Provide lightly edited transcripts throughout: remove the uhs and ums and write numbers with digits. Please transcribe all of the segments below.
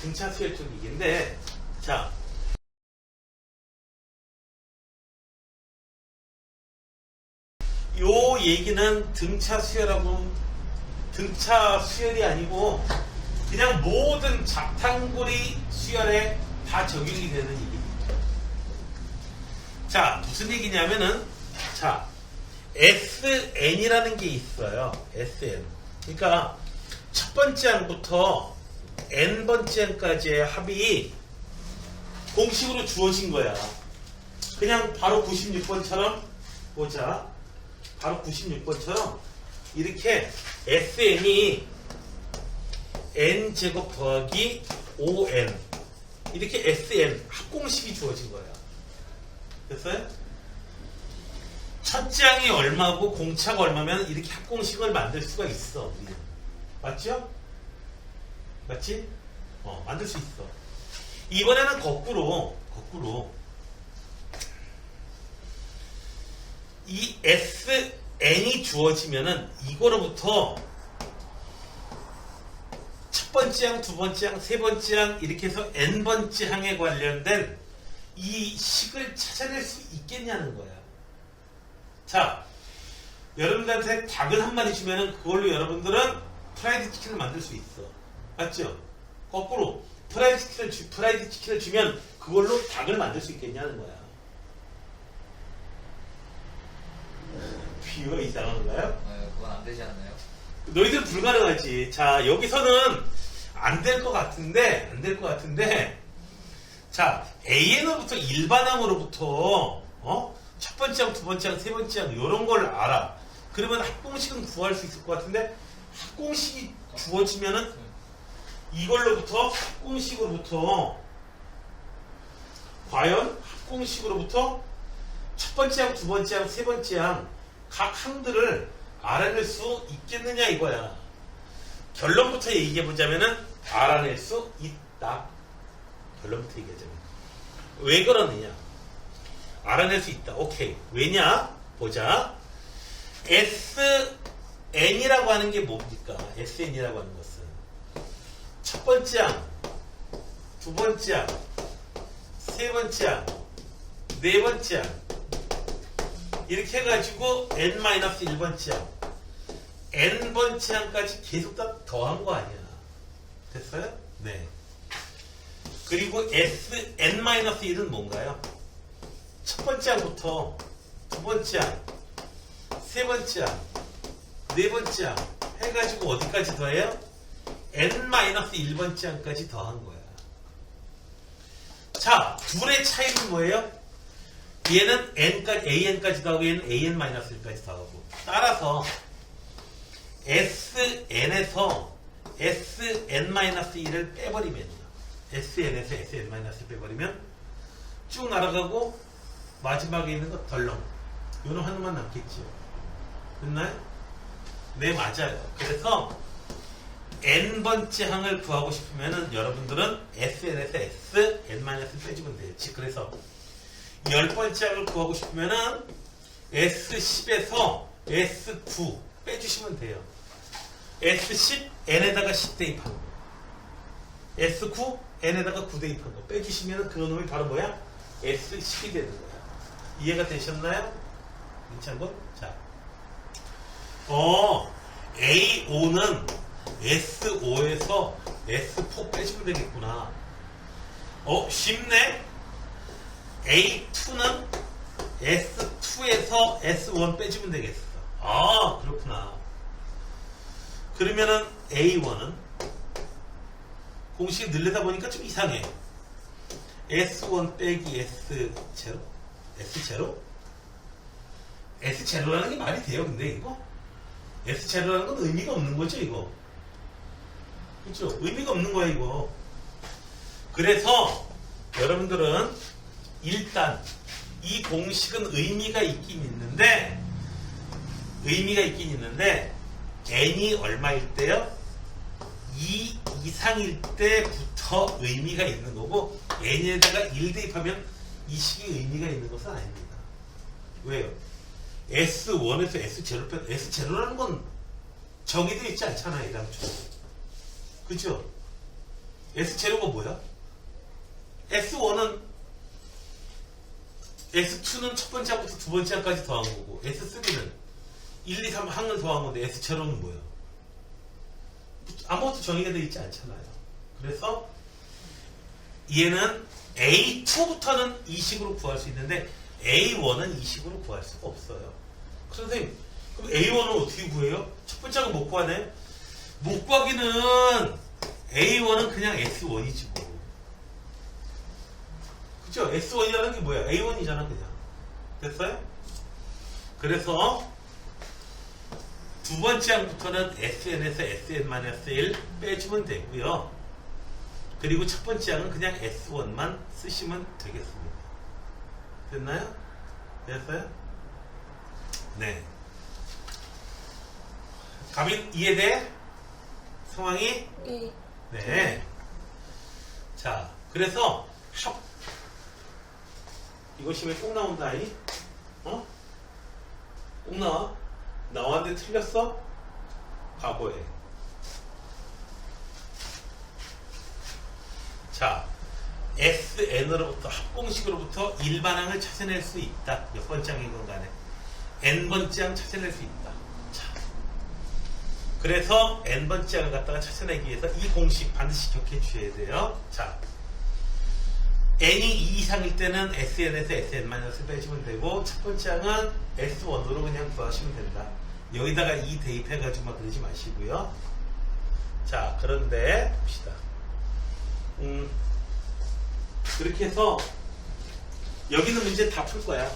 등차 수열 쪽 얘기인데, 자, 요 얘기는 등차 수열이 아니고 그냥 모든 잡탕구리 수열에 다 적용이 되는 얘기입니다. 자, 무슨 얘기냐면은, 자, SN이라는 게 있어요. SN. 그러니까 첫 번째 항부터 N번째 항까지의 합이 공식으로 주어진 거야. 그냥 바로 96번처럼 보자. 바로 96번처럼 이렇게 SN이 N제곱 더하기 5N 이렇게 SN 합공식이 주어진 거야. 됐어요? 첫째 항이 얼마고 공차가 얼마면 이렇게 합공식을 만들 수가 있어. 우리는. 맞죠? 맞지? 만들 수 있어. 이번에는 거꾸로 이 SN이 주어지면은 이거로부터 첫 번째 항, 두 번째 항, 세 번째 항 이렇게 해서 N번째 항에 관련된 이 식을 찾아낼 수 있겠냐는 거야. 자, 여러분들한테 닭을 한 마리 주면은 그걸로 여러분들은 프라이드 치킨을 만들 수 있어. 맞죠? 거꾸로 프라이드 치킨을 주면 그걸로 닭을 만들 수 있겠냐는 거야. 비유가 이상한가요? 그건 안 되지 않나요? 너희들은 불가능하지. 자, 여기서는 안 될 것 같은데, 자, AN으로부터 일반항으로부터, 첫 번째 항, 두 번째 항, 세 번째 항, 요런 걸 알아. 그러면 합공식은 구할 수 있을 것 같은데, 합공식이 주어지면은 이걸로부터, 과연 합공식으로부터 첫 번째 항, 두 번째 항, 세 번째 항, 각 항들을 알아낼 수 있겠느냐 이거야. 결론부터 얘기해보자면은 알아낼 수 있다. 결론부터 얘기하자면. 왜 그러느냐? 알아낼 수 있다. 오케이. 왜냐? 보자. SN이라고 하는 게 뭡니까? SN이라고 하는 것은 첫 번째 항, 두 번째 항, 세 번째 항, 네 번째 항 이렇게 해가지고 N-1번째 항 N번째 항까지 계속 다 더한 거 아니야. 됐어요? 네. 그리고 N-1은 뭔가요? 첫 번째 항부터 두 번째 항, 세 번째 항, 네 번째 항 해가지고 어디까지 더해요? N-1번째 항까지 더한 거야. 자, 둘의 차이는 뭐예요? 얘는 AN까지 더하고 얘는 AN-1까지 더하고. 따라서 SN에서 SN-1을 빼버리면요. SN에서 SN-1을 빼버리면 쭉 날아가고 마지막에 있는 거 덜렁. 요놈 하나만 남겠죠. 됐나요? 네, 맞아요. 그래서 N번째 항을 구하고 싶으면은 여러분들은 SN에서 SN-을 빼주면 돼요. 그래서 10번째 항을 구하고 싶으면은 S10에서 S9 빼주시면 돼요. S10 N에다가 10 대입한 거, S9 N에다가 9 대입한 거 빼주시면 그 놈이 바로 뭐야? S10이 되는 거야. 이해가 되셨나요? 괜찮고? 자, A5는 S5에서 S4 빼주면 되겠구나. 쉽네? A2는 S2에서 S1 빼주면 되겠어. 아, 그렇구나. 그러면은 A1은 공식이 늘리다 보니까 좀 이상해. S1 빼기 S0? S0? S0라는 게 말이 돼요, 근데 이거? S0라는 건 의미가 없는 거죠, 이거? 그렇죠? 의미가 없는 거야, 이거. 그래서 여러분들은 일단 이 공식은 의미가 있긴 있는데 n이 얼마일 때요? 2 이상일 때부터 의미가 있는 거고 n에다가 1 대입하면 이 식이 의미가 있는 것은 아닙니다. 왜요? S1에서 S0 빼 S0라는 건 정의되어 있지 않잖아요, 애당초. 그죠? S0가 뭐야? S1은 S2는 첫 번째 항부터 두 번째 항까지 더한 거고 S3는 1, 2, 3 항을 더한 건데 S0는 뭐야? 아무것도 정의가 되어 있지 않잖아요. 그래서 얘는 A2부터는 이 식으로 구할 수 있는데 A1은 이 식으로 구할 수가 없어요. 선생님, 그럼 A1은 어떻게 구해요? 첫 번째 항은 못 구하네? 못 구하기는 A1은 그냥 S1이지 뭐. 그쵸? S1이라는 게 뭐야? A1이잖아 그냥. 됐어요? 그래서 두 번째 항부터는 SN에서 SN-1 빼주면 되고요. 그리고 첫 번째 항은 그냥 S1만 쓰시면 되겠습니다. 됐나요? 됐어요? 네. 가빈 이해돼? 상황이? 네. 네. 자, 그래서 이거 시험에 꼭 나온다, 이? 어? 꼭 나와? 나왔는데 틀렸어? 과거에. 자, SN으로부터 합공식으로부터 일반항을 찾아낼 수 있다. 몇 번째 항이건 간에 N번째 항 찾아낼 수 있다. 자, 그래서 N번째 항을 갖다가 찾아내기 위해서 이 공식 반드시 기억해 주셔야 돼요. 자, N이 2 이상일 때는 SN에서 SN-을 빼주면 되고 첫 번째 항은 S1으로 그냥 구하시면 된다. 여기다가 2 대입해가지고만 그러지 마시고요. 자, 그런데 봅시다. 그렇게 해서 여기는 문제 다 풀 거야.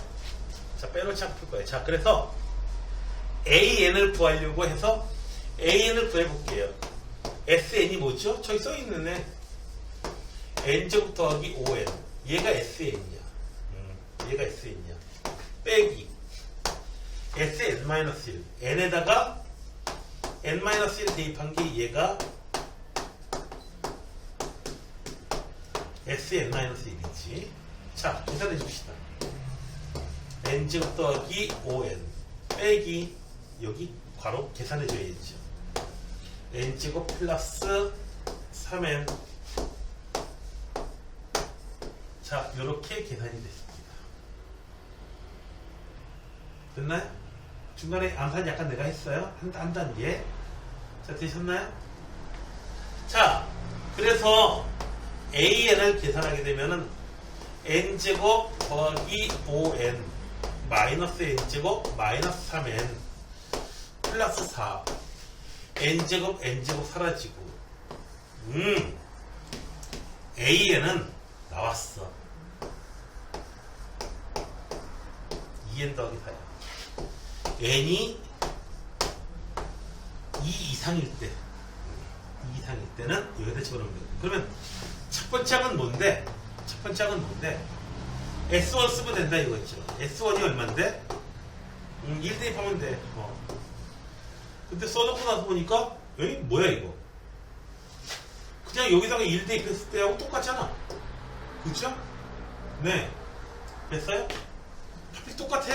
자, 빼놓지 않고 풀 거야. 자, 그래서 AN을 구하려고 해서 AN을 구해볼게요. SN이 뭐죠? 저기 써있는 애. N제곱 더하기 5N. 얘가 SN이야. 얘가 SN이야. 빼기. SN-1. N에다가 N-1 대입한 게 얘가 SN-1이지. 자, 계산해 줍시다. N제곱 더하기 5N. 빼기. 여기 괄호 계산해 줘야죠. N제곱 플러스 3N. 자, 이렇게 계산이 됐습니다. 됐나요? 중간에 암산 약간 내가 했어요. 한 단계. 자, 되셨나요? 자, 그래서 AN을 계산하게 되면은 N제곱 더하기 5N 마이너스 N제곱 마이너스 3N 플러스 4 N제곱 N제곱 사라지고 AN은 나왔어. 2N 더하기 4야. N이 2 이상일 때 2 이상일 때는 여기다 집어넣으면 돼. 그러면 첫 번째 항은 뭔데? 첫 번째 항은 뭔데? S1 쓰면 된다 이거죠. S1이 얼만데? 1 대입하면 돼. 근데 써놓고 나서 보니까 에이? 뭐야 이거? 그냥 여기다가 1 대입했을 때하고 똑같잖아. 그쵸? 네. 됐어요? 하필 똑같아.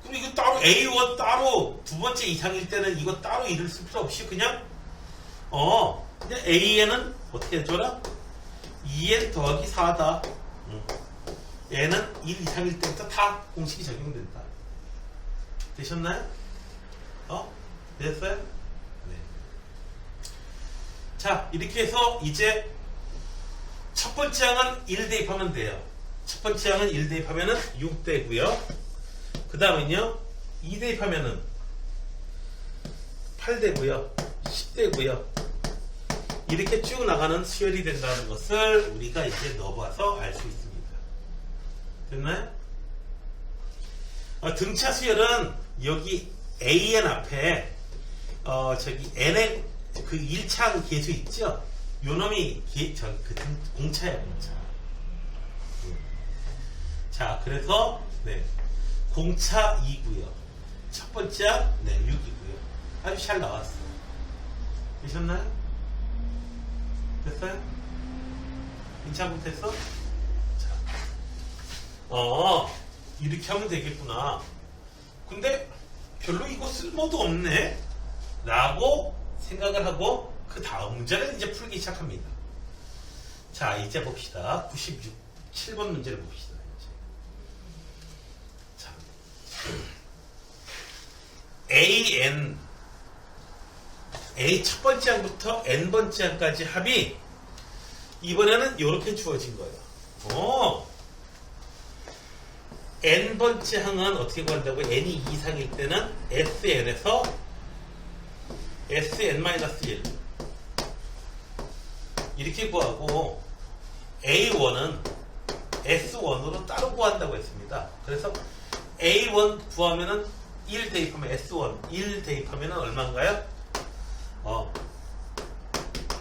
그럼 이거 따로 A1 따로 두 번째 이상일 때는 이거 따로 1을 쓸 필요 없이 그냥 그냥 AN은 어떻게 해줘라? 2N 더하기 4다. 얘는 1 이상일 때부터 다 공식이 적용된다. 되셨나요? 됐어요? 네. 자, 이렇게 해서 이제 첫 번째 항은 1 대입하면 돼요. 첫 번째 항은 1 대입하면은 6 되고요. 그 다음은요, 2 대입하면은 8 되고요. 10 되고요. 이렇게 쭉 나가는 수열이 된다는 것을 우리가 이제 넣어봐서 알 수 있습니다. 됐나요? 등차 수열은 여기 AN 앞에 저기 N의 그 1차 계수 있죠? 요 놈이 공차야, 공차. 자, 그래서 네, 공차 2고요. 첫 번째 6이고요. 아주 잘 나왔어요. 되셨나요? 됐어요? 괜찮고 됐어? 자, 이렇게 하면 되겠구나. 근데 별로 이거 쓸모도 없네? 라고 생각을 하고 그 다음 문제를 이제 풀기 시작합니다. 자, 이제 봅시다. 7번 문제를 봅시다. 이제. 자, A 첫 번째 항부터 N 번째 항까지 합이 이번에는 이렇게 주어진 거예요. N 번째 항은 어떻게 구한다고? N이 이상일 때는 SN에서 SN-1 이렇게 구하고 A1은 S1으로 따로 구한다고 했습니다. 그래서 A1 구하면은 1 대입하면 S1 1 대입하면은 얼마인가요?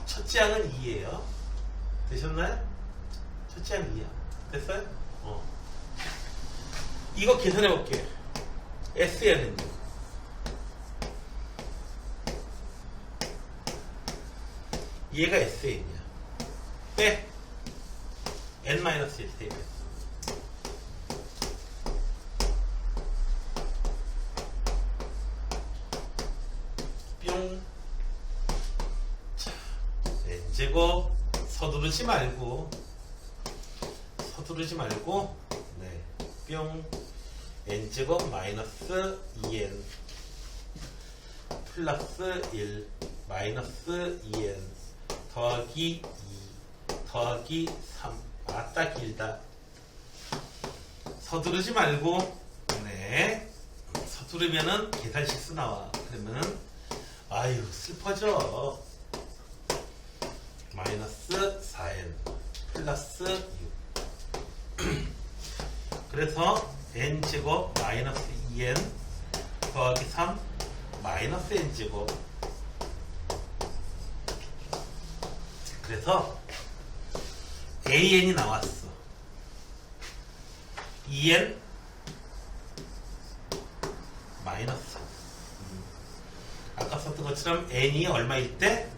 첫째 항은 2예요. 되셨나요? 첫째 항 2야. 됐어요? 이거 계산해 볼게요. SN은요. 얘가 SN이야. 빼. N-1 대입해. 뿅. 자, N제곱. 서두르지 말고. 네. 뿅. N제곱 마이너스 2N 플러스 1 마이너스 2N 더하기 2 더하기 3. 아따 길다. 서두르지 말고. 네. 서두르면은 계산 실수 나와. 그러면은 아유 슬퍼져. 마이너스 4N 플러스 6. 그래서 N제곱 마이너스 2N 더하기 3 마이너스 N제곱. 그래서 AN이 나왔어. 2N 마이너스 3. 아까 썼던 것처럼 N이 얼마일 때?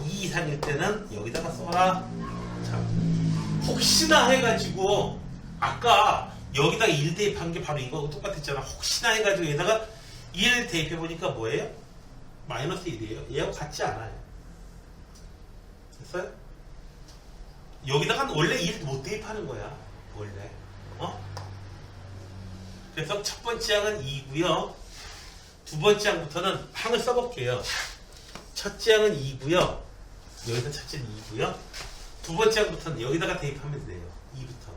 2 이상일 때는 여기다가 써라. 자, 혹시나 해가지고 아까 여기다 1 대입한 게 바로 이거하고 똑같았잖아. 혹시나 해가지고 여기다가 1 대입해보니까 뭐예요? 마이너스 1이에요. 얘하고 같지 않아요. 됐어요? 여기다가 원래 1 못 대입하는 거야. 원래. 그래서 첫 번째 항은 2고요. 두 번째 항부터는 항을 써볼게요. 첫째 항은 2고요. 여기서 첫째는 2고요. 두 번째 항부터는 여기다가 대입하면 돼요. 2부터.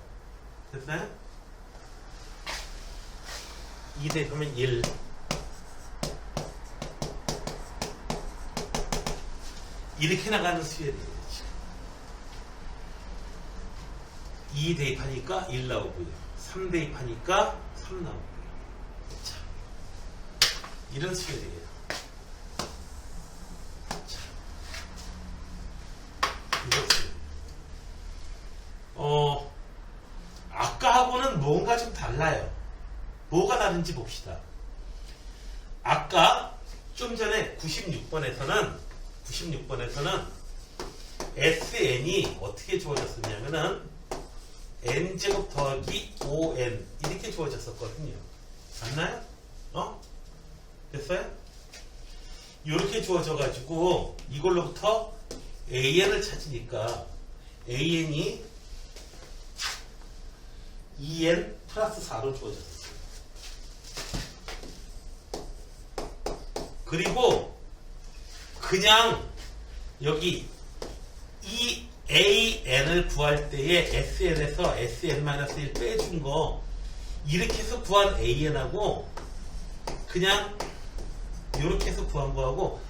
됐어요? 2 대입하면 1. 이렇게 나가는 수열이에요. 2 대입하니까 1 나오고요. 3 대입하니까 3 나오고요. 자, 이런 수열이에요. 자, 이런 수열. 아까하고는 뭔가 좀 달라요. 뭐가 다른지 봅시다. 아까 좀 전에 96번에서는 SN이 어떻게 주어졌었냐면은 N제곱 더하기 5N 이렇게 주어졌었거든요. 맞나요? 됐어요? 이렇게 주어져가지고 이걸로부터 AN을 찾으니까 AN이 2N 플러스 4로 주어졌어요. 그리고 그냥 여기 이 AN을 구할 때에 SN에서 SN-1 빼준 거 이렇게 해서 구한 AN하고 그냥 이렇게 해서 구한 거하고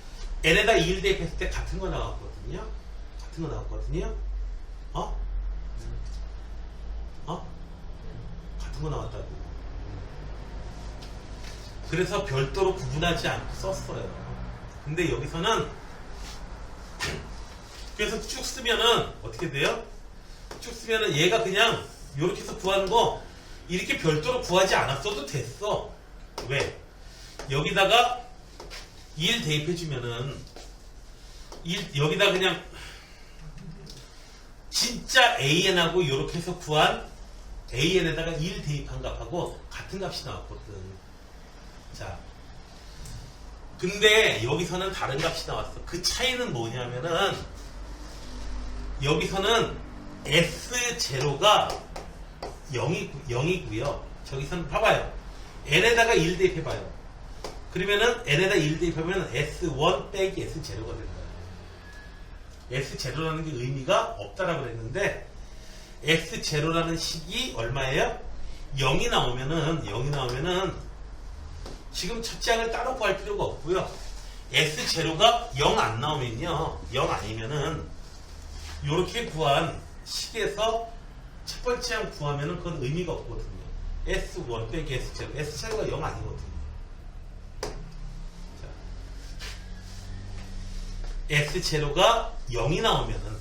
N에다 1 대입했을 때 같은 거 나왔거든요. 같은 거 나왔다고. 그래서 별도로 구분하지 않고 썼어요. 근데 여기서는 그래서 쭉 쓰면은 어떻게 돼요? 쭉 쓰면은 얘가 그냥 이렇게 해서 구하는 거 이렇게 별도로 구하지 않았어도 됐어. 왜? 여기다가 1 대입해주면은 여기다 그냥 진짜 AN하고 이렇게 해서 구한 AN에다가 1 대입한 값하고 같은 값이 나왔거든. 자, 근데 여기서는 다른 값이 나왔어. 그 차이는 뭐냐면은 여기서는 S0가 0이고요. 저기서는 봐봐요. n에다가 1 대입해봐요. 그러면은 n에다 1 대입하면 S1 빼기 S0가 되는 거예요. S0라는 게 의미가 없다라고 그랬는데 S0라는 식이 얼마예요? 0이 나오면은 지금 첫째 항을 따로 구할 필요가 없고요. S0가 0 안 나오면요. 0 아니면은 요렇게 구한 식에서 첫 번째 항 구하면은 그건 의미가 없거든요. S1 빼기 S0. S0가 0 아니거든요. S0가 0이 나오면은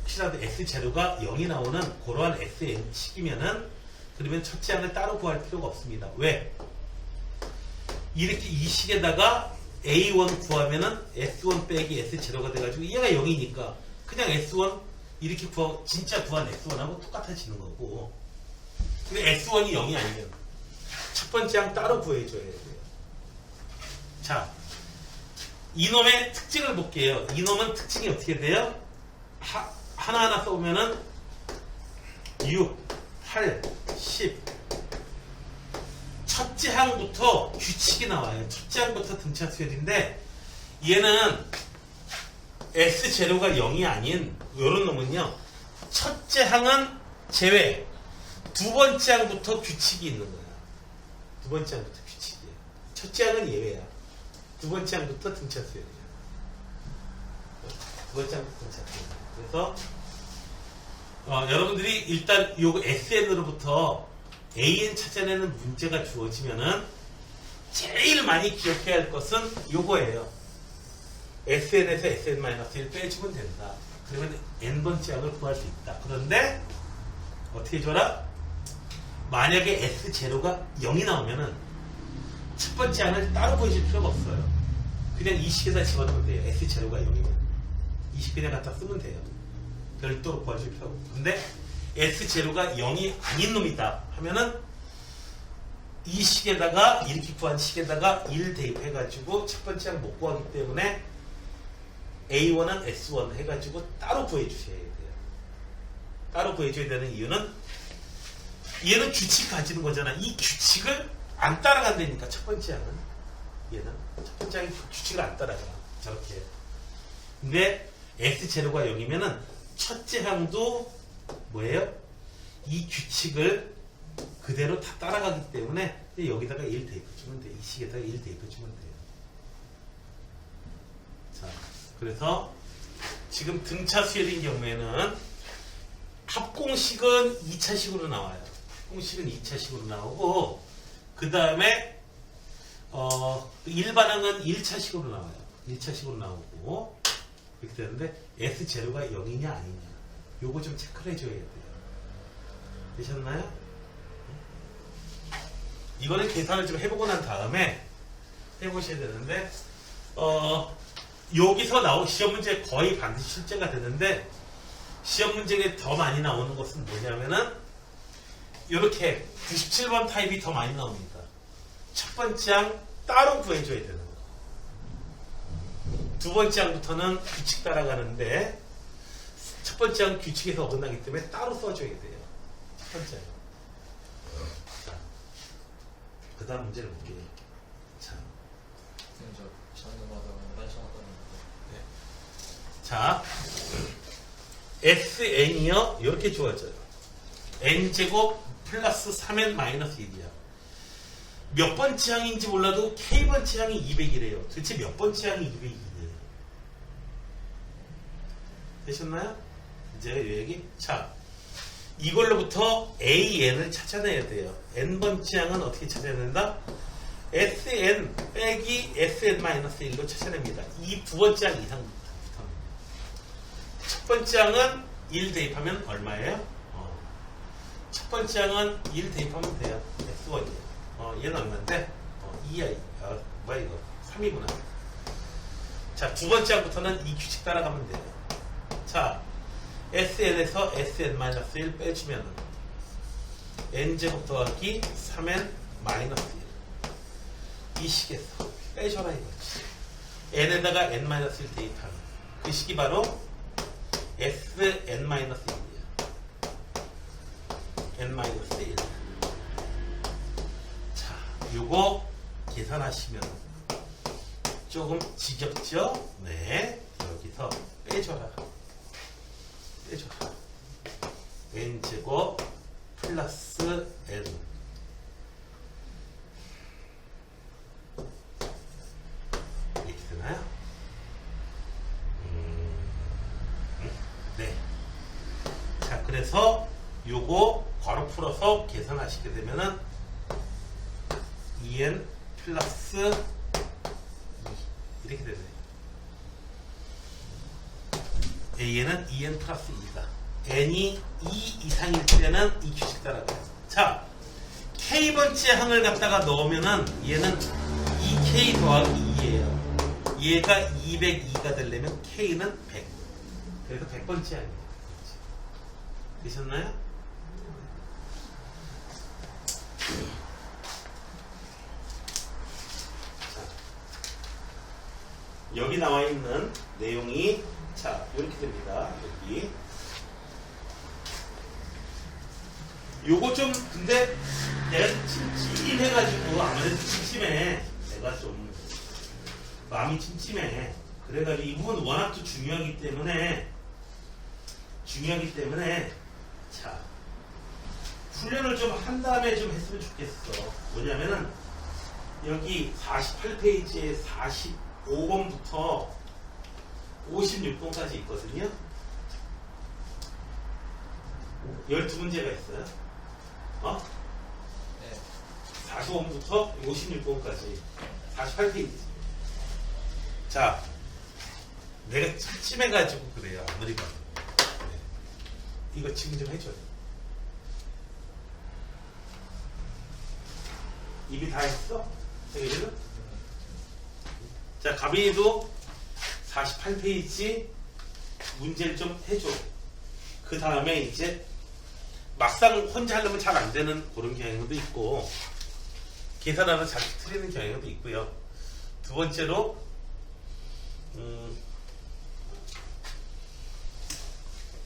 혹시라도 S0가 0이 나오는 그러한 SN식이면은 그러면 첫째 항을 따로 구할 필요가 없습니다. 왜? 이렇게 이 식에다가 A1 구하면은 S1 빼기 S0가 돼가지고 얘가 0이니까 그냥 S1 이렇게 진짜 구한 S1하고 똑같아지는 거고. 근데 S1이 0이 아니면 첫 번째 항 따로 구해줘야 돼요. 자, 이놈의 특징을 볼게요. 이놈은 특징이 어떻게 돼요? 하나하나 써보면은 6, 8, 10 첫째 항부터 규칙이 나와요. 첫째 항부터 등차 수열인데 얘는 S0가 0이 아닌 요런 놈은요. 첫째 항은 제외 두 번째 항부터 규칙이 있는 거야. 두 번째 항부터 규칙이에요. 첫째 항은 예외야. 두 번째 항부터 등차 수열이에요. 두 번째 항부터 등차 수열. 그래서 여러분들이 일단 요거 SN으로부터 AN 찾아내는 문제가 주어지면은 제일 많이 기억해야 할 것은 요거예요. SN에서 SN-1 빼주면 된다. 그러면 N번째 항을 구할 수 있다. 그런데 어떻게 줘라? 만약에 S0가 0이 나오면은 첫 번째 항을 따로 구해줄 필요가 없어요. 그냥 이 식에다 집어넣으면 돼요. S0가 0이면. 이 식 그냥 갖다 쓰면 돼요. 별도로 구해줄 필요가 없고. 근데 S0가 0이 아닌 놈이다 하면은 이 식에다가 이렇게 구한 식에다가 1 대입해가지고 첫 번째 항 못 구하기 때문에 A1은 S1 해가지고 따로 구해주셔야 돼요. 따로 구해줘야 되는 이유는 얘는 규칙 가지는 거잖아. 이 규칙을 안 따라간다니까 첫 번째 항은 얘는 첫 번째 항이 규칙을 안 따라가 저렇게. 근데 S0가 0이면은 첫째 항도 뭐예요? 이 규칙을 그대로 다 따라가기 때문에 여기다가 1 대입해주면 돼. 이 식에다가 1 대입해주면 돼요. 자, 그래서 지금 등차 수열인 경우에는 합공식은 2차식으로 나와요. 합공식은 2차식으로 나오고 그 다음에 일반항은 1차식으로 나와요. 1차식으로 나오고 이렇게 되는데 S0가 0이냐 아니냐 요거 좀 체크를 해줘야 돼요. 되셨나요? 이거는 계산을 좀 해보고 난 다음에 해보셔야 되는데 여기서 시험 문제 거의 반드시 출제가 되는데 시험 문제에 더 많이 나오는 것은 뭐냐면은 이렇게 97번 타입이 더 많이 나옵니다. 첫 번째 항 따로 구해줘야 되는 거. 두 번째 항부터는 규칙 따라가는데 첫 번째 항 규칙에서 어긋나기 때문에 따로 써줘야 돼요. 첫 번째 항. 자, 그 다음 문제를 볼게요. 자, 자, SN이요 이렇게 주어져요. N제곱 플러스 3N 마이너스 1이야. 몇 번째 항인지 몰라도 K번째 항이 200이래요. 도대체 몇 번째 항이 200이래요? 되셨나요? 이제 이 얘기. 자, 이걸로부터 AN을 찾아내야 돼요. N번째 항은 어떻게 찾아야 된다? SN 빼기 SN-1로 찾아냅니다. 이 두 번째 항 이상부터. 첫 번째 항은 1 대입하면 얼마예요? 첫 번째 항은 1 대입하면 돼요. S1이에요. 얘는 얼마인데? 2야. 뭐야 이거? 3이구나. 자, 두 번째 항부터는 이 규칙 따라가면 돼요. 자, SN에서 SN-1 빼주면 N제곱 더하기 3N-1 이 식에서 빼줘라 이거지. N에다가 N-1 대입하면 그 식이 바로 Sn-1이에요. n-1. 자, 요거 계산하시면 조금 지겹죠? 네. 여기서 빼줘라. n제곱 플러스 n. 이렇게 되나요? 네. 자, 그래서 요거 괄호 풀어서 계산하시게 되면은 2n 플러스 2 이렇게 되네요. a는 2n 플러스 2다. n이 2 이상일 때는 이 규칙 따라가요. 자, k번째 항을 갖다가 넣으면은 얘는 2k 더하기 2예요. 얘가 202가 되려면 k는 100. 그래서 100번째 항이에요. 되셨나요? 자, 여기 나와 있는 내용이 자, 이렇게 됩니다. 여기. 요거 좀, 근데 내가 찜찜해가지고, 아무래도 찜찜해. 내가 좀, 마음이 찜찜해. 그래가지고 이 부분 워낙 또 중요하기 때문에, 자, 훈련을 좀 한 다음에 좀 했으면 좋겠어. 뭐냐면은, 여기 48페이지에 45번부터 56번까지 있거든요. 12문제가 있어요. 네. 45번부터 56번까지 48페이지. 자, 내가 찜찜해가지고 그래요. 아무리 봐도. 네. 이거 지금 좀 해줘요. 입이 다 했어? 생일은? 자, 가빈이도 48페이지 문제를 좀 해줘. 그 다음에 이제 막상 혼자 하려면 잘 안 되는 그런 경향도 있고 계산하면 잘 틀리는 경향도 있고요. 두 번째로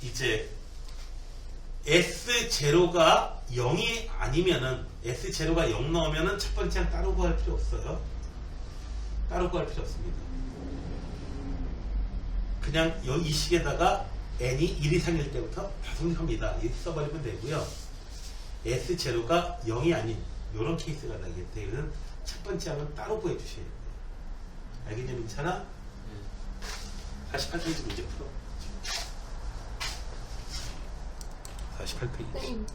이제 S0가 0이 아니면은 S0가 0 나오면은 첫 번째 항 따로 구할 필요 없어요. 따로 구할 필요 없습니다. 그냥 이 식에다가 n이 1 이상일 때부터 다 성립합니다. 이렇게 써버리면 되고요. S0가 0이 아닌 이런 케이스가 나기 때문에 첫 번째 항은 따로 구해주셔야 돼요. 알겠냐, 민찬아? 48페이지 문제 풀어. 48페이지.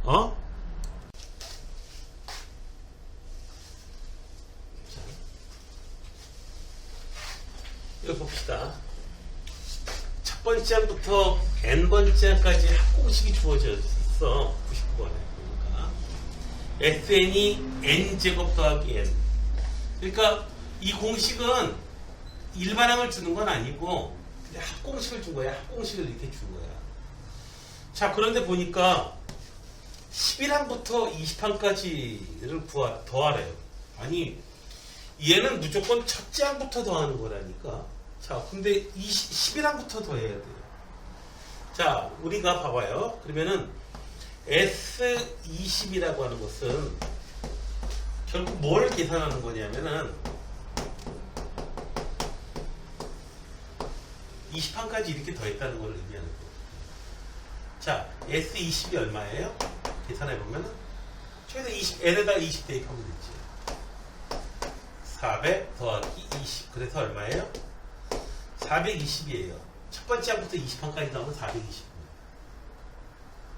어? 자, 이거 봅시다. 첫 번째 항부터 n번째 항까지 합공식이 주어져 있어. 99번에 보니까 sn이 n제곱 더하기 n. 그러니까 이 공식은 일반항을 주는 건 아니고 그냥 합공식을 준 거야. 합공식을 이렇게 준 거야. 자, 그런데 보니까 11항부터 20항까지를 더하래요. 아니, 얘는 무조건 첫째 항부터 더하는 거라니까. 자, 근데 11항부터 더해야 돼요. 자, 우리가 봐봐요. 그러면은 S20이라고 하는 것은 결국 뭘 계산하는 거냐면은 20항까지 이렇게 더했다는 걸 의미하는 거예요. 자, S20이 얼마예요? 계산해보면은 최대 20, n에다 20 대입하면 되지. 400 더하기 20. 그래서 얼마예요? 420이에요. 첫 번째 항부터 20항까지 나오면 420입니다.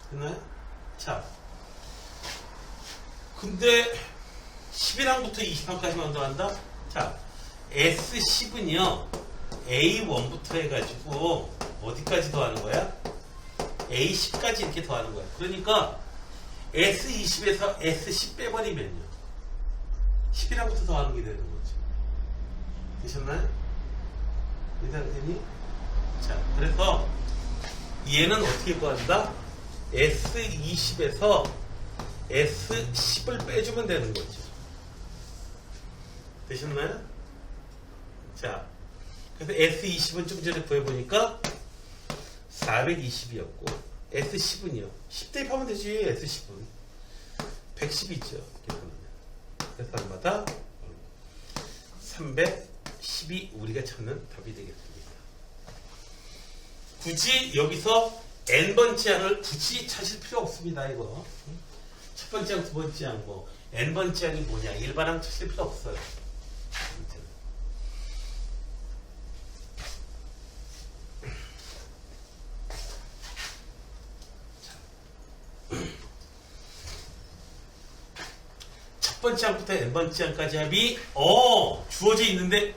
됐나요? 자, 근데 11항부터 20항까지만 더한다? 자, S10은요, A1부터 해가지고 어디까지 더하는 거야? A10까지 이렇게 더하는 거야. 그러니까 S20에서 S10 빼버리면요, 11항부터 더하는 게 되는 거죠. 되셨나요? 이해되니? 자, 그래서 얘는 어떻게 구한다? S20에서 S10을 빼주면 되는 거죠. 되셨나요? 자, 그래서 S20은 좀 전에 구해보니까 420이었고 S10은요. 10 대입하면 되지. S10은 110이죠. 그래서 얼마다? 312 우리가 찾는 답이 되겠습니다. 굳이 여기서 n번째 항을 굳이 찾을 필요 없습니다. 이거 첫 번째 항, 두 번째 항, 뭐 n번째 항이 뭐냐 일반항 찾을 필요 없어요. 첫 번째 항부터 n번째 항까지 합이 주어져 있는데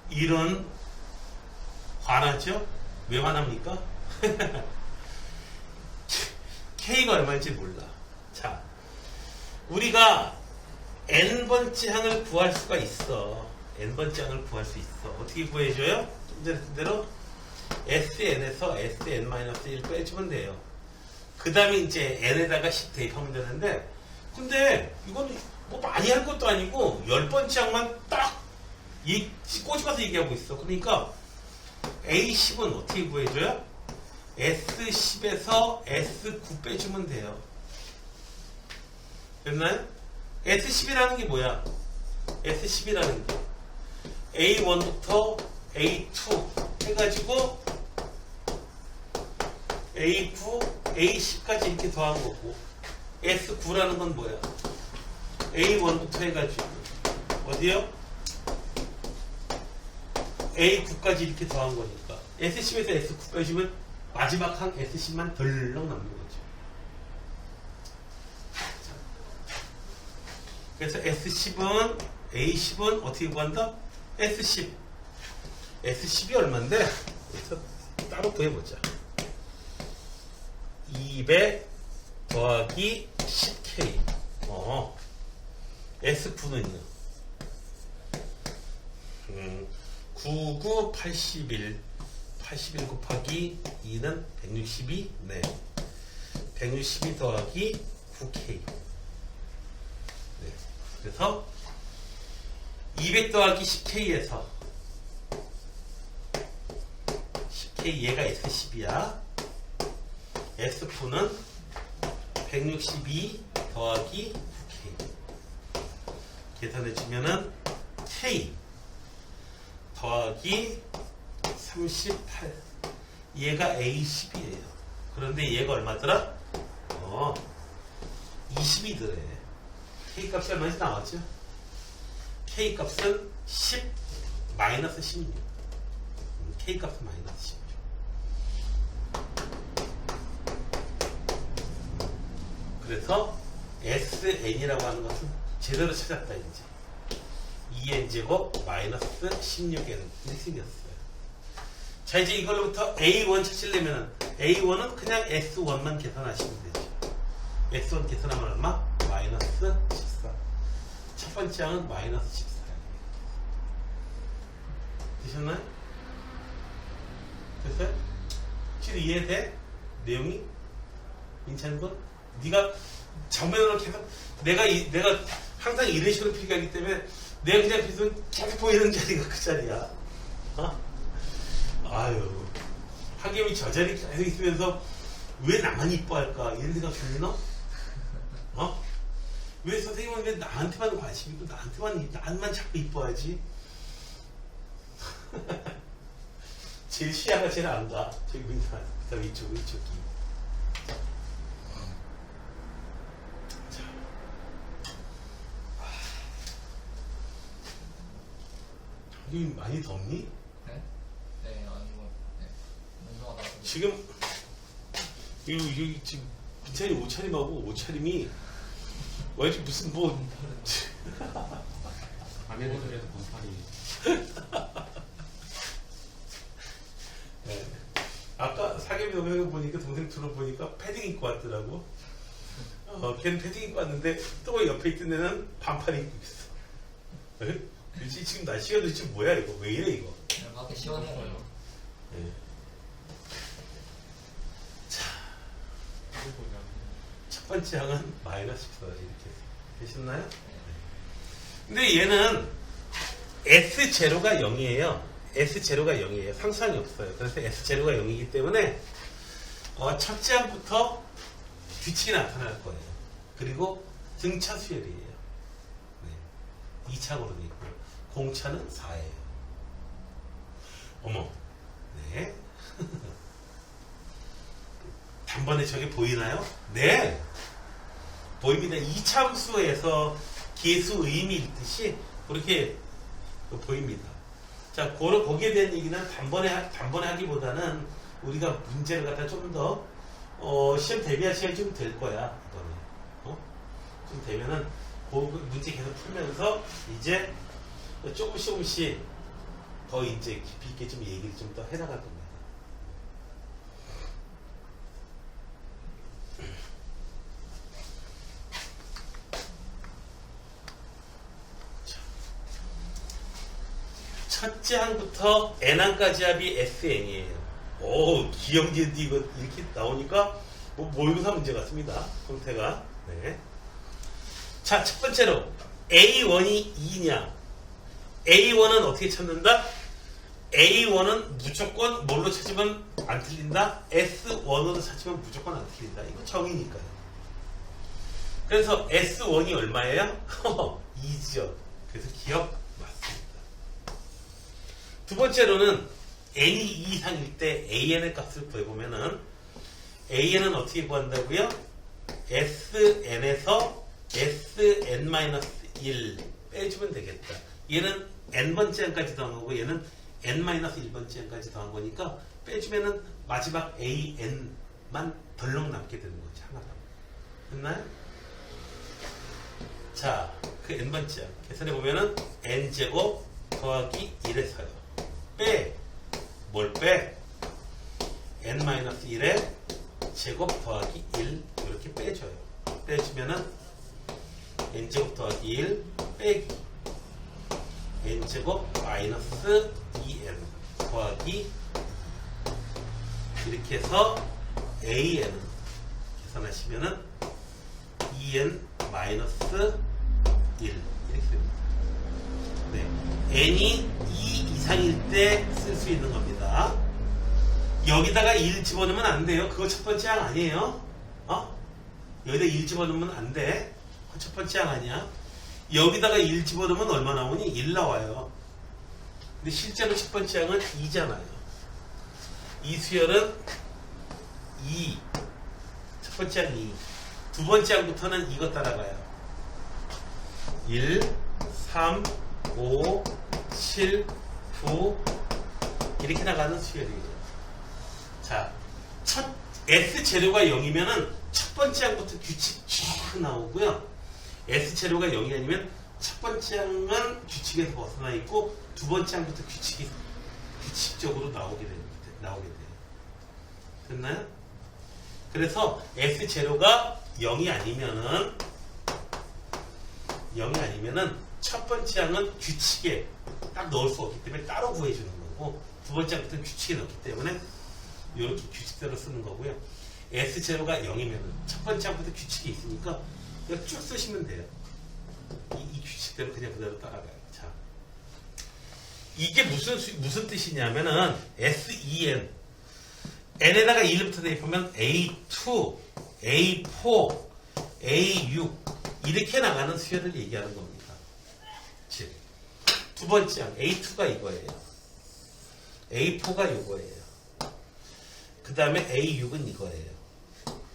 이런 화나죠? 왜 화납니까? K가 얼마인지 몰라. 자, 우리가 n번째 항을 구할 수가 있어. n번째 항을 구할 수 있어. 어떻게 구해줘요? 좀 전에 했던 대로 SN에서 SN-1 빼주면 돼요. 그 다음에 이제 n에다가 10 대입하면 되는데, 근데 이건 뭐 많이 할 것도 아니고 10번째 항만 딱 꼬집어서 얘기하고 있어. 그러니까 A10은 어떻게 구해줘요? S10에서 S9 빼주면 돼요. 됐나요? S10이라는 게 뭐야? S10이라는 게 A1부터 A2 해가지고 A9, A10까지 이렇게 더한 거고, S9라는 건 뭐야? A1부터 해가지고 어디요? A9까지 이렇게 더한 거니까 S10에서 S9 빼주면 마지막 항 S10만 덜렁 남는 거죠. 그래서 S10은 A10은 어떻게 구한다? S10 S10이 얼만데? 그래서 따로 구해보자. 200 더하기 10K S9는요 99, 81 81 곱하기 2는 162 네. 162 더하기 9K 네. 그래서 200 더하기 10K에서 10K 얘가 S10이야. S9는 162 더하기 9K 계산해주면은 K 더하기 38 얘가 A10이에요. 그런데 얘가 얼마더라? 20이더래. K 값이 얼마인지 나왔죠? K 값은 10 마이너스 16 K 값은 마이너스 16 그래서 SN이라고 하는 것은 제대로 찾았다 이제. 2n제곱 마이너스 16n 이렇게 생겼어요. 자 이제 이걸로부터 A1 찾으려면 A1은 그냥 S1만 계산하시면 되죠. S1 계산하면 얼마? 마이너스 14. 첫 번째 항은 마이너스 14. 되셨나요? 됐어요? 지금 이해돼? 내용이? 괜찮은 건? 네가 정면으로 계속 내가 항상 이런 식으로 필기하기 때문에 내가 그냥 계속 보이는 자리가 그 자리야. 아유, 학임이 저 자리 계속 있으면서 왜 나만 이뻐할까 이런 생각 들리나? 왜 선생님은 왜 나한테만 관심 있고 나만 자꾸 이뻐하지? 제일 시야가 제일 안 가. 저기 이쪽이. 여기 많이 덥니? 네? 네, 아니고, 네. 운동하다가. 지금, 여기 지금, 빈찬이 옷차림하고 옷차림이, 완전 무슨 아메리카에서 번팔이. 네. 아까 사계비 동생 보니까, 동생 들어보니까 패딩 입고 왔더라고. 걔는 패딩 입고 왔는데, 또 옆에 있던 애는 반팔 입고 있어. 네? 지금 날씨가 도대체 뭐야 이거? 왜 이래 이거? 그냥 밖에 시원해요. 네. 자, 첫 번째 항은 마이너스 14 이렇게 되셨나요? 근데 얘는 S0가 0이에요. S0가 0이에요. 상수항이 없어요. 그래서 S0가 0이기 때문에 첫째 항부터 규칙이 나타날 거예요. 그리고 등차 수열이에요. 네. 2차고로 있고 공차는 4예요. 어머, 네. 단번에 저게 보이나요? 네. 보입니다. 2차 함수에서 계수 의미 읽듯이 그렇게 보입니다. 자, 거기에 대한 얘기는 단번에 하기보다는 우리가 문제를 갖다 좀 더 시험 대비할 시간이 좀 될 거야. 이번에. 좀 되면은 그 문제 계속 풀면서 이제 조금씩 더 이제 깊이 있게 좀 얘기를 좀 더 해나갈 겁니다. 첫째 항부터 n항까지 합이 sn이에요. 오, 기형제도 이거 이렇게 나오니까 뭐 모의고사 문제 같습니다. 형태가. 네. 자, 첫 번째로 A1이 2냐? A1은 어떻게 찾는다? A1은 무조건 뭘로 찾으면 안 틀린다? S1으로 찾으면 무조건 안 틀린다. 이거 정의니까요. 그래서 S1이 얼마예요? 2죠. 그래서 기억 맞습니다. 두 번째로는 n이 2 이상일 때 an의 값을 구해보면은 an은 어떻게 구한다고요? sn에서 sn-1 빼주면 되겠다. 얘는 n번째 항까지 더한 거고 얘는 n-1번째 항까지 더한 거니까 빼주면은 마지막 an만 덜렁 남게 되는 거죠. 하나가. 됐나요? 자, 그 n번째 항 계산해 보면은 n제곱 더하기 1에서요. 빼. 뭘 빼? n-1에 제곱 더하기 1 이렇게 빼줘요. 빼주면은 n제곱 더하기 1 빼기 n제곱 마이너스 2n 더하기 이렇게 해서 an 계산하시면은 2n 마이너스 1 이렇게 됩니다. 네. n이 2 이상일 때 쓸 수 있는 겁니다. 여기다가 1 집어넣으면 안 돼요. 그거 첫 번째 항 아니에요. 여기다 1 집어넣으면 안 돼. 그거 첫 번째 항 아니야. 여기다가 1 집어넣으면 얼마 나오니? 1 나와요. 근데 실제로 첫 번째 항은 2잖아요. 이 수열은 2. 첫 번째 항 2. 두 번째 항부터는 이거 따라가요. 1, 3, 5, 7, 9 이렇게 나가는 수열이에요. 자, 첫 S 재료가 0이면은 첫 번째 항부터 규칙 쫙 나오고요. S 재료가 0이 아니면 첫 번째 항은 규칙에서 벗어나 있고 두 번째 항부터 규칙적으로 나오게 돼요. 됐나요? 그래서 S 재료가 0이 아니면은 첫 번째 항은 규칙에 딱 넣을 수 없기 때문에 따로 구해주는 거고 두 번째 항부터는 규칙에 넣기 때문에 이렇게 규칙대로 쓰는 거고요. S 제로가 0이면 첫 번째 항부터 규칙이 있으니까 그냥 쭉 쓰시면 돼요. 이 규칙대로 그냥 그대로 따라가요. 자, 이게 무슨 뜻이냐면은 SEN n에다가 1부터 대입하면 A2, A4, A6 이렇게 나가는 수열을 얘기하는 겁니다. 즉, 두 번째 항 A2가 이거예요. A4가 이거예요. 그 다음에 A6은 이거예요.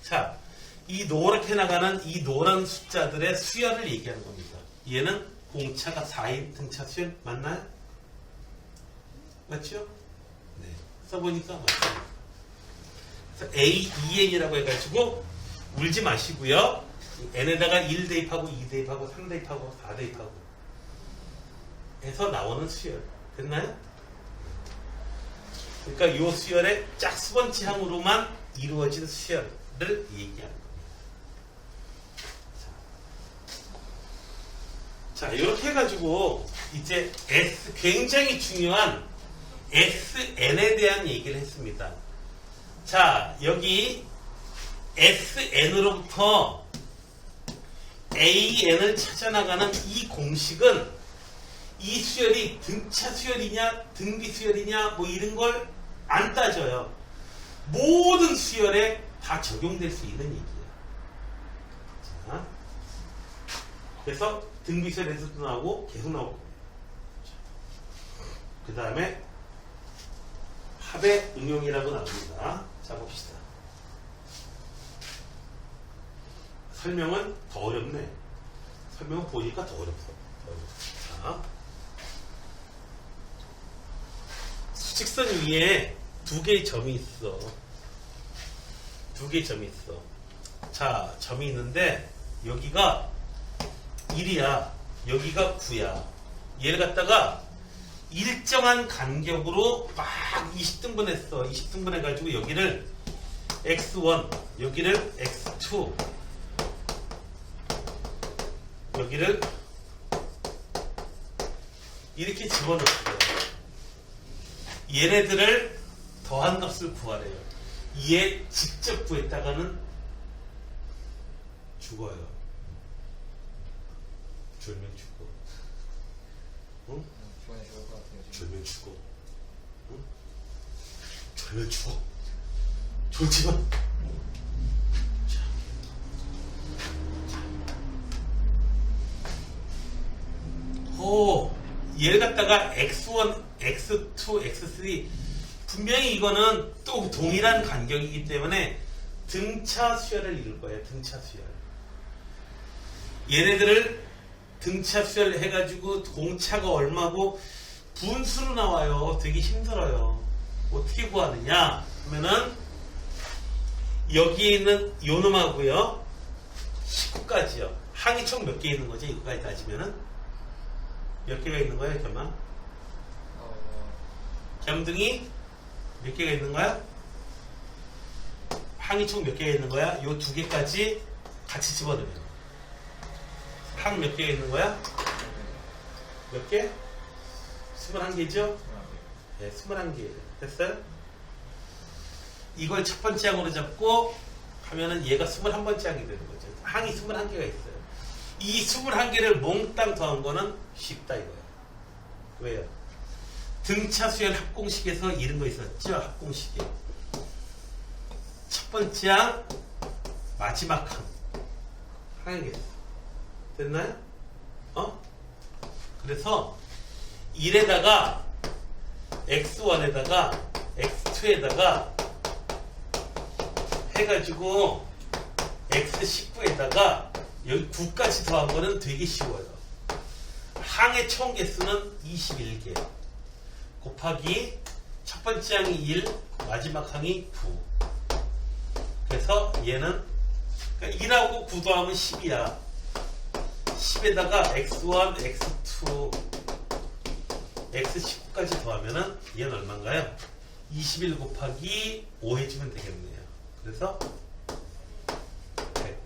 자, 이 노랗게 나가는 이 노란 숫자들의 수열을 얘기하는 겁니다. 얘는 공차가 4인 등차 수열 맞나요? 맞죠? 네. 써보니까 맞습니다. 그래서 A2N이라고 해가지고 울지 마시고요. N에다가 1 대입하고 2 대입하고 3 대입하고 4 대입하고 해서 나오는 수열. 됐나요? 그러니까 이 수열의 짝수번째 항으로만 이루어진 수열을 얘기하는 겁니다. 자, 이렇게 해가지고 이제 굉장히 중요한 SN에 대한 얘기를 했습니다. 자, 여기 SN으로부터 AN을 찾아나가는 이 공식은 이 수열이 등차 수열이냐 등비 수열이냐 뭐 이런 걸 안 따져요. 모든 수열에 다 적용될 수 있는 얘기예요. 자, 그래서 등비수열에서도 나오고 계속 나올 겁니다. 그 다음에 합의 응용이라고 나옵니다. 자, 봅시다. 설명은 더 어렵네. 설명은 보니까 더 어렵어. 자, 수직선 위에 두 개의 점이 있어. 두 개의 점이 있어. 자, 점이 있는데 여기가 1이야. 여기가 9야. 얘를 갖다가 일정한 간격으로 막 20등분 했어. 20등분 해가지고 여기를 x1, 여기를 x2, 여기를 이렇게 집어넣었어요. 얘네들을 더한 값을 구하래요. 얘 직접 구했다가는 죽어요. 졸면 죽어. 응? 기분이 좋을 것 같아요. 지금. 졸면 죽어. 응? 졸면 죽어. 졸지만. 오, 얘를 갖다가 x1, x2, x3 분명히 이거는 또 동일한 간격이기 때문에 등차 수열을 이룰 거예요. 등차 수열. 얘네들을 등차 수열 해가지고 공차가 얼마고 분수로 나와요. 되게 힘들어요. 어떻게 구하느냐 하면은 여기에 있는 요놈하고요 19까지요. 항이 총 몇 개 있는 거죠? 이거까지 따지면은 몇 개가 있는 거예요? 겸아? 겸등이 몇 개가 있는 거야? 항이 총 몇 개가 있는 거야? 요 두 개까지 같이 집어넣으면 항 몇 개가 있는 거야? 몇 개? 21개죠? 네, 21개. 됐어요? 이걸 첫 번째 항으로 잡고 하면은 얘가 21번째 항이 되는 거죠. 항이 21개가 있어요. 이 21개를 몽땅 더한 거는 쉽다 이거야. 왜요? 등차 수열 합공식에서 이런 거 있었죠? 합공식에. 첫 번째 항, 마지막 항. 항이겠어. 됐나요? 그래서 1에다가 x1에다가 x2에다가 해가지고 x19에다가 여기 9까지 더한 거는 되게 쉬워요. 항의 총 개수는 21개 곱하기 첫 번째 항이 1, 마지막 항이 9. 그래서 얘는 그러니까 1하고 9 더하면 10이야. 10에다가 x1, x2, x19까지 더하면은 얘는 얼마인가요? 21 곱하기 5 해주면 되겠네요. 그래서 100.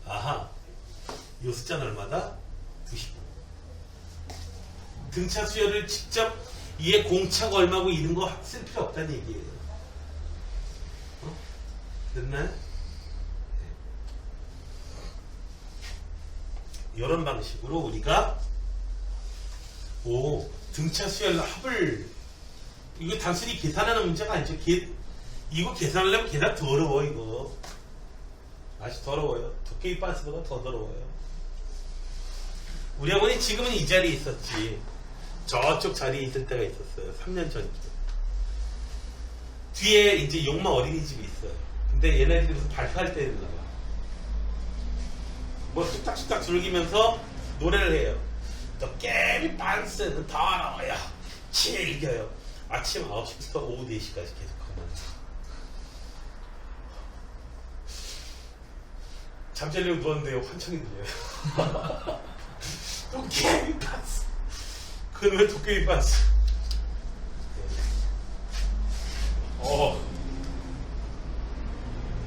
아하, 요 숫자는 얼마다? 99. 등차 수열을 직접 얘 공차가 얼마고 이런 거 쓸 필요 없다는 얘기예요. 됐나요? 이런 방식으로 우리가 등차 수열 합을 이거 단순히 계산하는 문제가 아니죠. 이거 계산하려면 계산 더러워 이거. 아주 더러워요. 도깨비 빤스보다 더 더러워요. 우리 어머니 지금은 이 자리에 있었지. 저쪽 자리에 있을 때가 있었어요. 3년 전쯤. 뒤에 이제 용마 어린이집이 있어요. 근데 얘네들이 무슨 발표할 때 있나 봐. 뭐 뚝딱뚝딱 즐기면서 노래를 해요. 도깨비 빤스는 더러워요. 즐겨요. 아침 9시부터 오후 4시까지 계속 하면서. 잠자려고 누웠는데 환청이 들려요. 도깨비 빤스. 그건 왜 도깨비 빤스?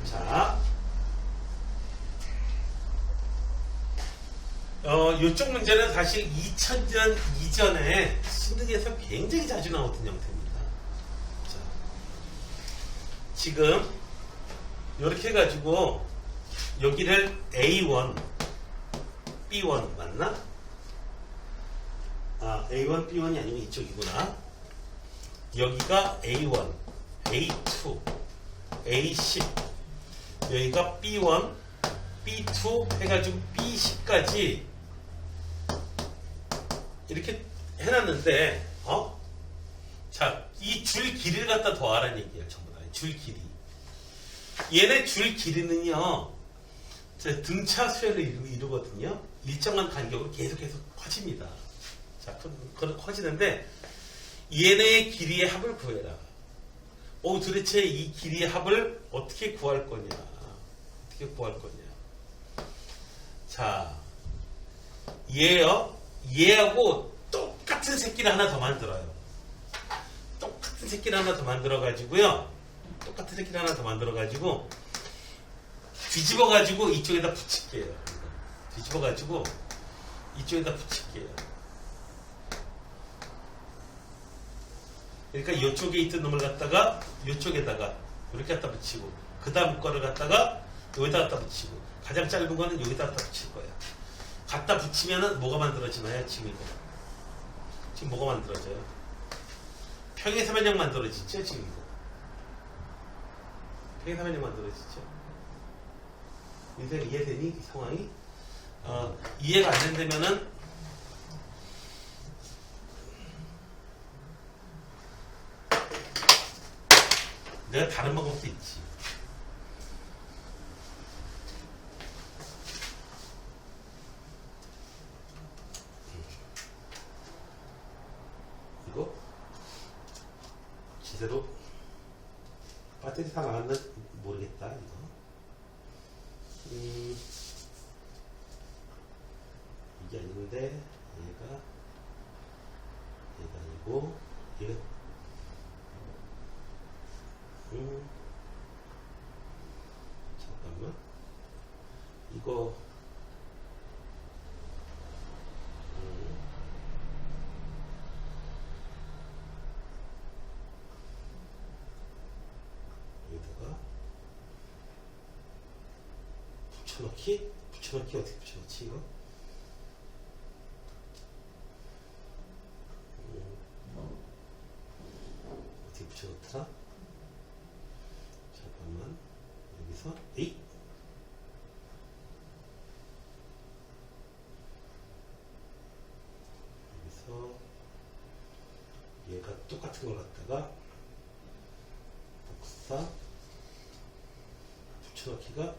자. 이쪽 문제는 사실 2000년 이전에 수능에서 굉장히 자주 나오던 형태입니다. 자, 지금 이렇게 해가지고 여기를 A1, B1 맞나? A1, B1이 아니고 이쪽이구나. 여기가 A1, A2, A10 여기가 B1 B2 해가지고 B10까지 이렇게 해놨는데 자, 이 줄 길이를 갖다 더하라는 얘기야. 전부 다 줄 길이. 얘네 줄 길이는요 등차 수열을 이루거든요. 일정한 간격으로 계속 커집니다. 자, 커지는데 얘네의 길이의 합을 구해라. 도대체 이 길이의 합을 어떻게 구할 거냐? 어떻게 구할 거냐? 자, 얘하고 똑같은 새끼를 하나 더 만들어요. 똑같은 새끼를 하나 더 만들어가지고요. 똑같은 새끼를 하나 더 만들어가지고 뒤집어가지고 이쪽에다 붙일게요. 뒤집어가지고 이쪽에다 붙일게요. 그러니까 이쪽에 있던 놈을 갖다가 이쪽에다가 이렇게 갖다 붙이고 그 다음 거를 갖다가 여기다 갖다 붙이고 가장 짧은 거는 여기다 갖다 붙일 거야. 갖다 붙이면은 뭐가 만들어지나요? 지금 이거. 지금 뭐가 만들어져요? 평행사변형 만들어지죠? 지금 이거. 평행사변형 만들어지죠? 이해되니? 이 상황이? 이해가 안 된다면은 내가 다른 방법도 있지. 이거 제대로 배터리 다 나갔나 모르겠다. 이거 이게 아닌데 얘가 아니고 얘가 잠깐만 이거 여기다가 붙여넣기 어떻게 붙여넣지 이거? 어떻게 붙여넣더라? 잠깐만 여기서 에이 여기서 얘가 똑같은 걸 갖다가 복사 붙여넣기가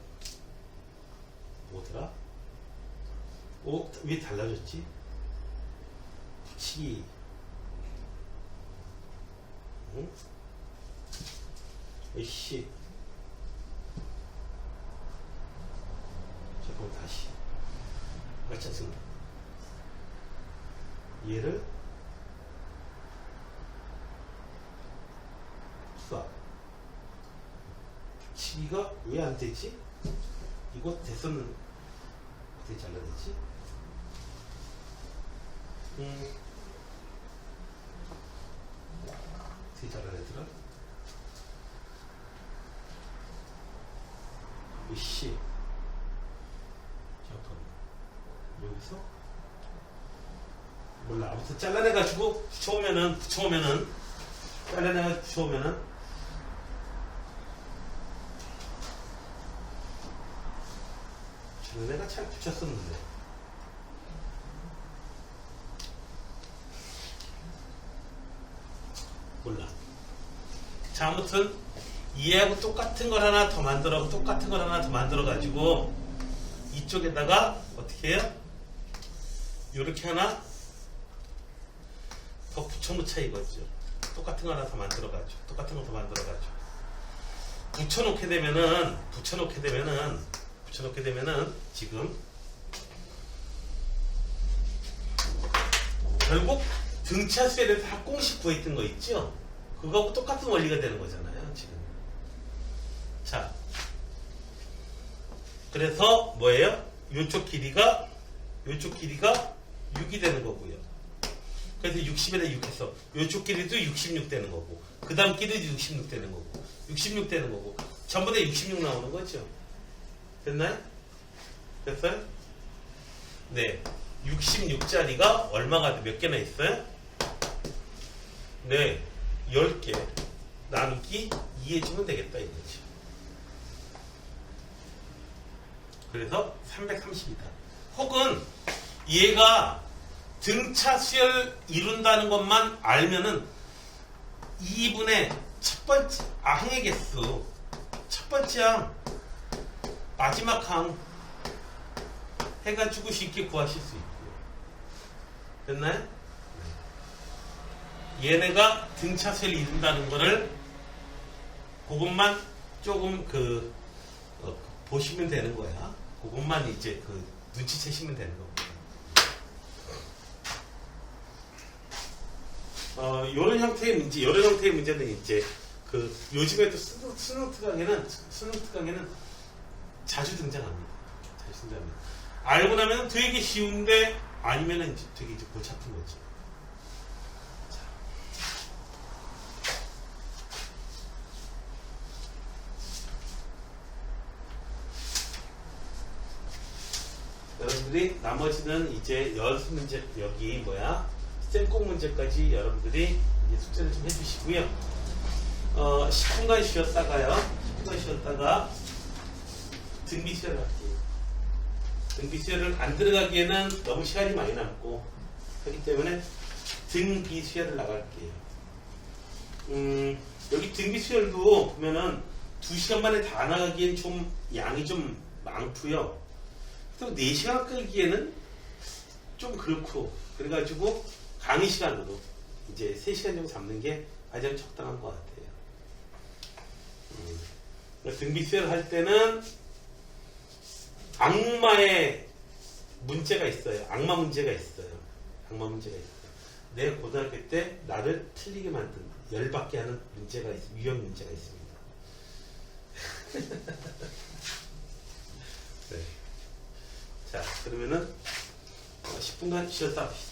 뭐더라? 왜 달라졌지? 붙이기 응? 에이씨 잠깐만 다시 맞지 않습니다. 얘를 붙이기가 왜 안 되지? 이거 됐었는 어떻게 잘라내지? 어떻게 잘라내더라? 이씨 잠깐만 여기서 몰라 아무튼 잘라내가지고 붙여오면은 잘라내가지고 붙여오면은 내가 잘 붙였었는데 몰라. 자 아무튼 얘하고 똑같은 걸 하나 더 만들어 가지고 이쪽에다가 어떻게 해요? 요렇게 하나 더 붙여놓자 이거죠. 똑같은 거 하나 더 만들어 가지고 붙여놓게 되면은 지금 결국 등차 수에 대해서 합공식 구했던 거 있죠? 그거하고 똑같은 원리가 되는 거잖아요, 지금. 자, 그래서 뭐예요? 요쪽 길이가 6이 되는 거고요. 그래서 60에다 6 해서 요쪽 길이도 66 되는 거고, 그 다음 길이도 66 되는 거고, 66 되는 거고, 전부 다 66 나오는 거죠. 됐나요? 됐어요? 네. 66짜리가 얼마가 몇 개나 있어요? 네. 10개. 나누기 2 해주면 되겠다 이거지. 그래서 330이다. 혹은 얘가 등차 수열 이룬다는 것만 알면은 2분의 첫 번째 항의 개수, 첫 번째 항, 마지막 항 해가지고 쉽게 구하실 수 있고요. 됐나요? 얘네가 등차 수열 이룬다는 거를 그것만 조금 보시면 되는 거야. 그것만 이제 눈치채시면 되는 겁니다. 요런 형태의 문제는 이제 요즘에도 수능 특강에는 자주 등장합니다. 알고 나면 되게 쉬운데 아니면은 되게 이제 골치 아픈 거죠. 여러분들이 나머지는 이제 연습 문제 여기 쌤꼭 문제까지 여러분들이 이제 숙제를 좀 해주시고요. 10분간 쉬었다가 등비 수혈을 할게요. 등비 수혈을 안 들어가기에는 너무 시간이 많이 남고 하기 때문에 등비 수혈을 나갈게요. 여기 등비 수혈도 보면은 2시간 만에 다 나가기엔 좀 양이 좀 많고요. 또 4시간 끌기에는 좀 그렇고, 그래가지고 강의 시간으로 이제 3시간 정도 잡는 게 가장 적당한 것 같아요. 등비 수혈을 할 때는 악마의 문제가 있어요. 악마 문제가 있어요. 내 고등학교 때 나를 틀리게 만든, 열받게 하는 문제가 유형 문제가 있습니다. 네. 자, 그러면은 10분간 쉬었다 합시다.